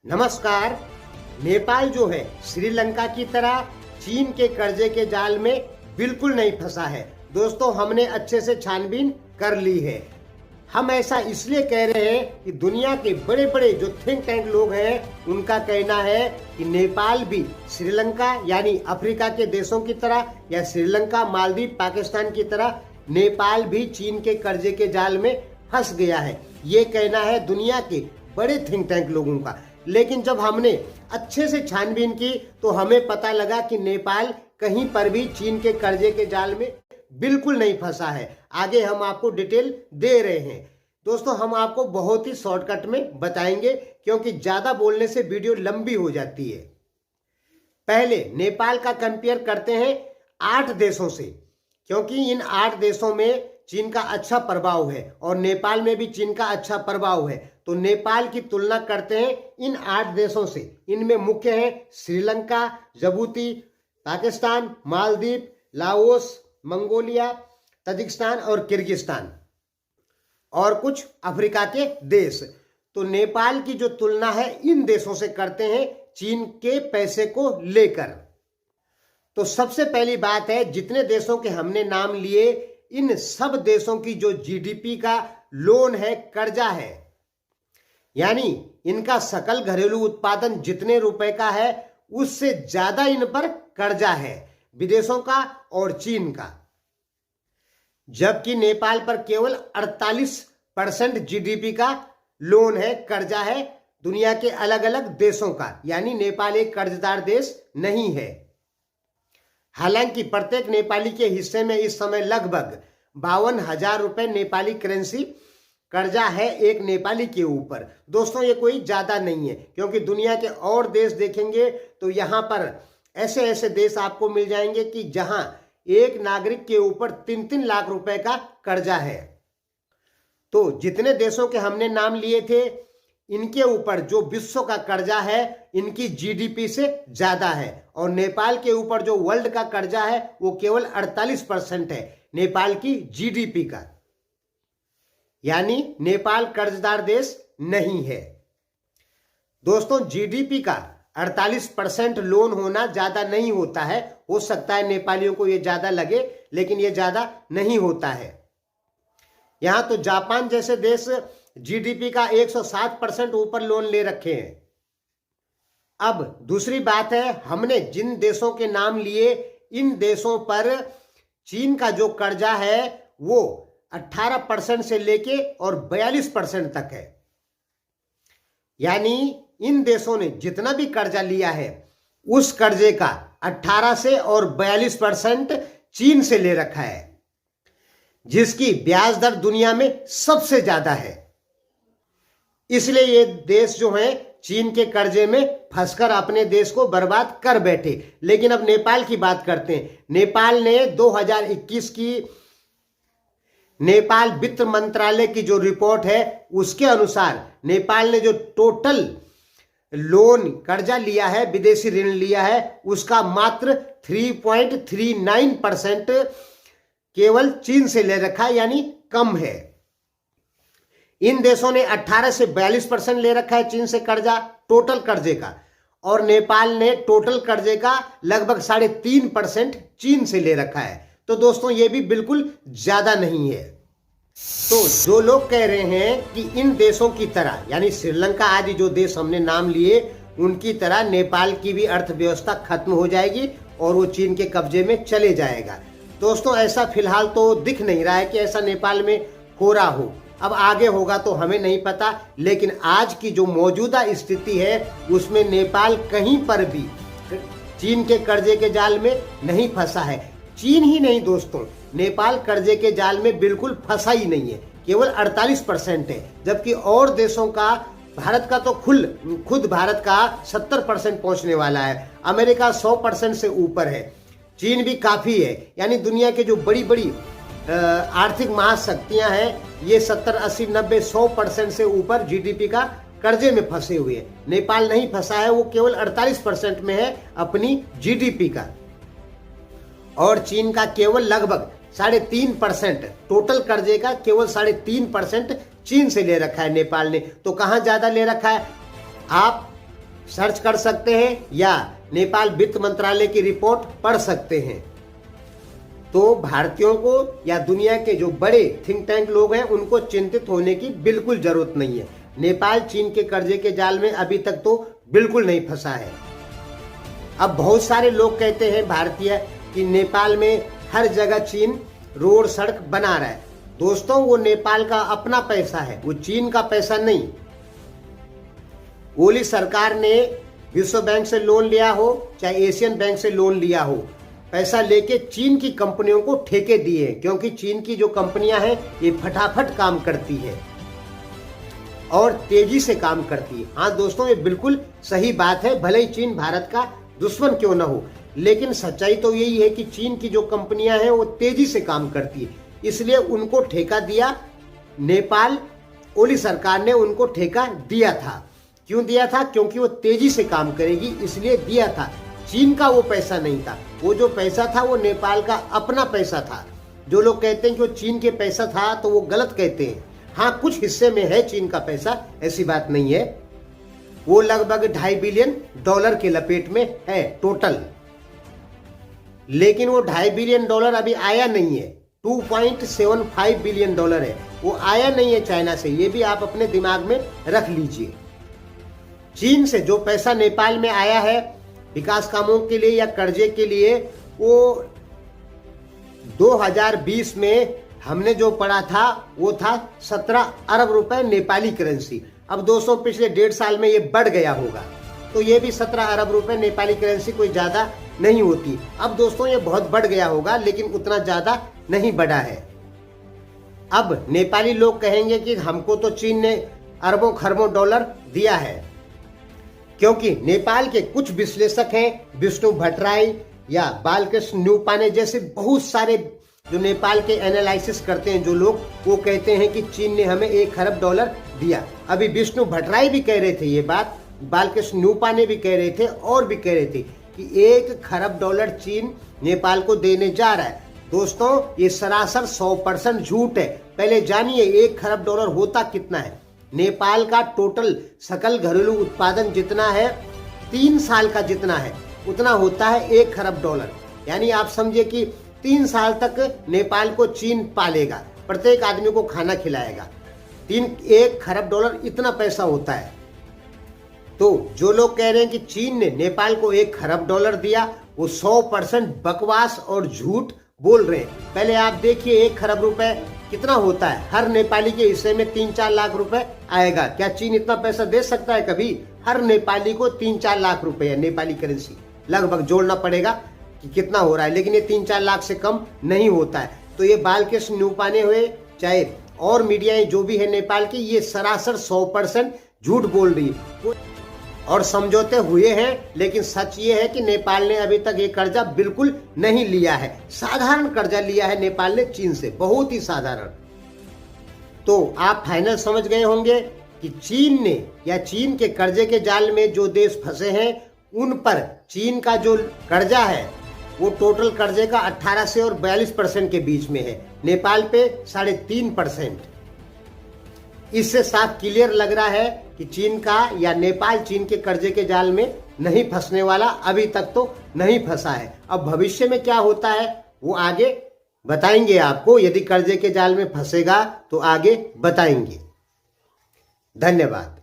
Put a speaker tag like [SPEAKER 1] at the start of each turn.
[SPEAKER 1] नमस्कार। नेपाल जो है श्रीलंका की तरह चीन के कर्जे के जाल में बिल्कुल नहीं फंसा है। दोस्तों, हमने अच्छे से छानबीन कर ली है। हम ऐसा इसलिए कह रहे हैं कि दुनिया के बड़े बड़े जो थिंक टैंक लोग हैं उनका कहना है कि नेपाल भी श्रीलंका यानी अफ्रीका के देशों की तरह या श्रीलंका, मालदीव, पाकिस्तान की तरह नेपाल भी चीन के कर्जे के जाल में फंस गया है। ये कहना है दुनिया के बड़े थिंक टैंक लोगों का। लेकिन जब हमने अच्छे से छानबीन की तो हमें पता लगा कि नेपाल कहीं पर भी चीन के कर्जे के जाल में बिल्कुल नहीं फंसा है। आगे हम आपको डिटेल दे रहे हैं। दोस्तों, हम आपको बहुत ही शॉर्टकट में बताएंगे क्योंकि ज्यादा बोलने से वीडियो लंबी हो जाती है। पहले नेपाल का कंपेयर करते हैं 8 देशों से, क्योंकि इन 8 देशों में चीन का अच्छा प्रभाव है और नेपाल में भी चीन का अच्छा प्रभाव है। तो नेपाल की तुलना करते हैं इन 8 देशों से। इनमें मुख्य हैं Sri Lanka, Djibouti, Pakistan, Maldives, Laos, Mongolia, Tajikistan और किर्गिस्तान और कुछ अफ्रीका के देश। तो नेपाल की जो तुलना है इन देशों से करते हैं चीन के पैसे को लेकर। तो सबसे पहली बात है, जितने देशों के हमने नाम लिए इन सब देशों की जो जीडीपी का लोन है, कर्जा है, यानी इनका सकल घरेलू उत्पादन जितने रुपए का है उससे ज्यादा इन पर कर्जा है, विदेशों का और चीन का। जबकि नेपाल पर केवल 48% जीडीपी का लोन है, कर्जा है दुनिया के अलग अलग देशों का, यानी नेपाल एक कर्जदार देश नहीं है। हालांकि प्रत्येक नेपाली के हिस्से में इस समय लगभग 52,000 रुपए नेपाली करेंसी कर्जा है एक नेपाली के ऊपर। दोस्तों, ये कोई ज्यादा नहीं है, क्योंकि दुनिया के और देश देखेंगे तो यहां पर ऐसे ऐसे देश आपको मिल जाएंगे कि जहां एक नागरिक के ऊपर 3-3 लाख रुपए का कर्जा है। तो जितने देशों के हमने नाम लिए थे इनके ऊपर जो विश्व का कर्जा है इनकी जीडीपी से ज्यादा है, और नेपाल के ऊपर जो वर्ल्ड का कर्जा है वो केवल 48% है नेपाल की जीडीपी का, यानी नेपाल कर्जदार देश नहीं है। दोस्तों, जीडीपी का 48% लोन होना ज्यादा नहीं होता है। हो सकता है नेपालियों को ये ज्यादा लगे, लेकिन ये ज्यादा नहीं होता है। यहां तो जापान जैसे देश जीडीपी का 107% ऊपर लोन ले रखे हैं। अब दूसरी बात है, हमने जिन देशों के नाम लिए इन देशों पर चीन का जो कर्जा है वो 18% से लेके और 42% तक है। यानी इन देशों ने जितना भी कर्जा लिया है उस कर्जे का 18 से और 42% चीन से ले रखा है, जिसकी ब्याज दर दुनिया में सबसे ज्यादा है। इसलिए ये देश जो है चीन के कर्जे में फंसकर अपने देश को बर्बाद कर बैठे। लेकिन अब नेपाल की बात करते हैं। नेपाल ने 2021 की नेपाल वित्त मंत्रालय की जो रिपोर्ट है उसके अनुसार नेपाल ने जो टोटल लोन कर्जा लिया है, विदेशी ऋण लिया है, उसका मात्र 3.39% केवल चीन से ले रखा है, यानी कम है। इन देशों ने 18 से 42% ले रखा है चीन से कर्जा, टोटल कर्जे का, और नेपाल ने टोटल कर्जे का लगभग 3.5% चीन से ले रखा है। तो दोस्तों, ये भी बिल्कुल ज्यादा नहीं है। तो जो लोग कह रहे हैं कि इन देशों की तरह, यानी श्रीलंका आदि जो देश हमने नाम लिए उनकी तरह नेपाल की भी अर्थव्यवस्था खत्म हो जाएगी और वो चीन के कब्जे में चले जाएगा, दोस्तों ऐसा फिलहाल तो दिख नहीं रहा है कि ऐसा नेपाल में हो रहा हो। अब आगे होगा तो हमें नहीं पता, लेकिन आज की जो मौजूदा स्थिति है उसमें नेपाल कहीं पर भी चीन के कर्जे के जाल में नहीं फंसा है। चीन ही नहीं दोस्तों, नेपाल कर्जे के जाल में बिल्कुल फंसा ही नहीं है, केवल 48% है। जबकि और देशों का, भारत का तो खुद भारत का 70% पहुंचने वाला है, अमेरिका 100% से ऊपर है, चीन भी काफी है। यानी दुनिया के जो बड़ी बड़ी आर्थिक महाशक्तियां हैं ये 70, 80, 90, 100% से ऊपर जीडीपी का कर्जे में फंसे हुए हैं। नेपाल नहीं फंसा है, वो केवल 48% में है अपनी जीडीपी का, और चीन का केवल लगभग 3.5%, टोटल कर्जे का केवल 3.5% चीन से ले रखा है नेपाल ने। तो कहां ज्यादा ले रखा है? आप सर्च कर सकते हैं या नेपाल वित्त मंत्रालय की रिपोर्ट पढ़ सकते हैं। तो भारतीयों को या दुनिया के जो बड़े थिंक टैंक लोग हैं उनको चिंतित होने की बिल्कुल जरूरत नहीं है। नेपाल चीन के कर्जे के जाल में अभी तक तो बिल्कुल नहीं फंसा है। अब बहुत सारे लोग कहते हैं भारतीय कि नेपाल में हर जगह चीन रोड सड़क बना रहा है। दोस्तों, वो नेपाल का अपना पैसा है, वो चीन का पैसा नहीं। ओली सरकार ने विश्व बैंक से लोन लिया हो चाहे एशियन बैंक से लोन लिया हो, पैसा लेके चीन की कंपनियों को ठेके दिए, क्योंकि चीन की जो कंपनियां हैं ये फटाफट काम करती है और तेजी से काम करती है। हाँ दोस्तों, ये बिल्कुल सही बात है। भले ही चीन भारत का दुश्मन क्यों ना हो, लेकिन सच्चाई तो यही है कि चीन की जो कंपनियां हैं वो तेजी से काम करती है, इसलिए उनको ठेका दिया नेपाल। ओली सरकार ने उनको ठेका दिया था। क्यों दिया था? क्योंकि वो तेजी से काम करेगी, इसलिए दिया था। चीन का वो पैसा नहीं था, वो जो पैसा था वो नेपाल का अपना पैसा था। जो लोग कहते हैं कि वो चीन के पैसा था तो वो गलत कहते हैं। हाँ, कुछ हिस्से में है चीन का पैसा, ऐसी बात नहीं है। वो लगभग $2.5 बिलियन के लपेट में है टोटल, लेकिन वो $2.5 बिलियन अभी आया नहीं है। $2.75 बिलियन है, वो आया नहीं है चाइना से। ये भी आप अपने दिमाग में रख लीजिए। चीन से जो पैसा नेपाल में आया है विकास कामों के लिए या कर्जे के लिए, वो 2020 में हमने जो पढ़ा था वो था 17 अरब रुपए नेपाली करेंसी। अब दोस्तों पिछले 1.5 साल में ये बढ़ गया होगा, तो ये भी 17 अरब रुपए नेपाली करेंसी कोई ज्यादा नहीं होती। अब दोस्तों ये बहुत बढ़ गया होगा, लेकिन उतना ज्यादा नहीं बढ़ा है। अब नेपाली लोग कहेंगे कि हमको तो चीन ने अरबों खरबों डॉलर दिया है, क्योंकि नेपाल के कुछ विश्लेषक हैं, विष्णु भट्टराई या बालकृष्ण न्यूपाने जैसे बहुत सारे जो नेपाल के एनालिसिस करते हैं जो लोग, वो कहते हैं कि चीन ने हमें $1 खरब दिया। अभी विष्णु भट्टराई भी कह रहे थे ये बात, बालकृष्ण न्यूपाने भी कह रहे थे और भी कह रहे थे कि $1 खरब चीन नेपाल को देने जा रहा है। दोस्तों ये सरासर 100% झूठ है। पहले जानिए $1 खरब होता कितना है। नेपाल का टोटल सकल घरेलू उत्पादन जितना है, 3 साल का जितना है उतना होता है $1 खरब। यानी आप समझिए कि 3 साल तक नेपाल को चीन पालेगा, प्रत्येक आदमी को खाना खिलाएगा। $1 खरब इतना पैसा होता है। तो जो लोग कह रहे हैं कि चीन ने नेपाल को $1 खरब दिया, वो 100% बकवास और झूठ बोल रहे हैं। पहले आप देखिए $1 खरब रुपए कितना होता है। हर नेपाली के हिस्से में 3-4 लाख रुपए आएगा। क्या चीन इतना पैसा दे सकता है कभी? हर नेपाली को 3-4 लाख रुपए है नेपाली करेंसी, लगभग जोड़ना पड़ेगा कि कितना हो रहा है, लेकिन ये 3-4 लाख से कम नहीं होता है। तो ये बालकृष्ण न्यूपाने हुए चाहे और मीडिया जो भी है नेपाल की, ये सरासर 100% झूठ बोल रही है और समझौते हुए हैं। लेकिन सच ये है कि नेपाल ने अभी तक ये कर्जा बिल्कुल नहीं लिया है। साधारण कर्जा लिया है नेपाल ने चीन से, बहुत ही साधारण। तो आप फाइनल समझ गए होंगे कि चीन ने या चीन के कर्जे के जाल में जो देश फंसे हैं उन पर चीन का जो कर्जा है वो टोटल कर्जे का 18 से और 42% के बीच में है, नेपाल पे 3.5%। इससे साफ क्लियर लग रहा है कि चीन का या नेपाल चीन के कर्जे के जाल में नहीं फंसने वाला, अभी तक तो नहीं फंसा है। अब भविष्य में क्या होता है वो आगे बताएंगे आपको। यदि कर्जे के जाल में फंसेगा तो आगे बताएंगे। धन्यवाद।